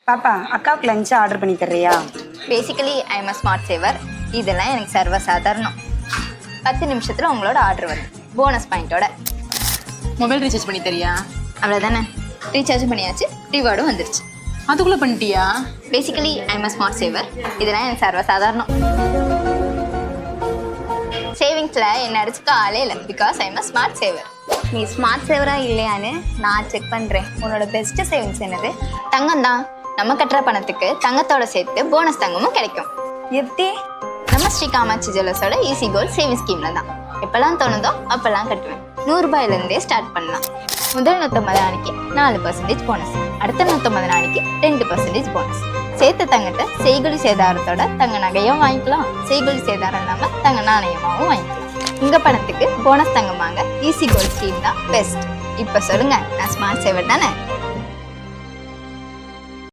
பாப்பா அக்காவுக்கு lunch order பண்ணி தர்றியா? Basically I am a smart saver. இதெல்லாம் எனக்கு சர்வசாதாரணம். 10 நிமிஷத்தில் உங்களோட ஆர்டர் வருது, போனஸ் பாயிண்டோட. மொபைல் ரீசார்ஜ் பண்ணி தரியா? அவ்வளோதானே, ரீசார்ஜ் பண்ணியாச்சு, ரிவார்டும் வந்துருச்சு. அதுக்குள்ளே பண்ணிட்டியா? Basically I am a smart saver. இதெல்லாம் எனக்கு சர்வசாதாரணம். சேவிங்ஸில் என்ன அடிச்சுக்க ஆளே இல்லை, because I am a smart saver. நீ ஸ்மார்ட் சேவரா இல்லையான்னு நான் செக் பண்ணுறேன். உன்னோட பெஸ்ட் சேவிங்ஸ் என்னது? தங்கம் தான். நம்ம கட்டுற பணத்துக்கு தங்கத்தோட சேர்த்து போனஸ் தங்கமும் கிடைக்கும். எப்படி? நம்ம ஸ்ரீ காமாட்சி ஜுவல்லர்ஸோட ஈஸி கோல்ட் சேவிங் ஸ்கீமில் தான். எப்போல்லாம் தோணுதோ அப்போல்லாம் கட்டுவேன். 100 ரூபாயிலேருந்தே ஸ்டார்ட் பண்ணலாம். முதல் 150 நாளைக்கு 4% போனஸ், அடுத்த 150 நாளைக்கு 2% போனஸ். சேர்த்த தங்கத்தை செய்கூலி சேதாரத்தோட தங்க நகையும் வாங்கிக்கலாம், செய்கூலி சேதாரம் இல்லாமல் தங்க நாணயமாகவும் வாங்கிக்கலாம். உங்கள் பணத்துக்கு போனஸ் தங்கம் வாங்க ஈஸி கோல்ட் ஸ்கீம் தான் பெஸ்ட். இப்போ சொல்லுங்க, நான் ஸ்மார்ட் சேவர் தானே?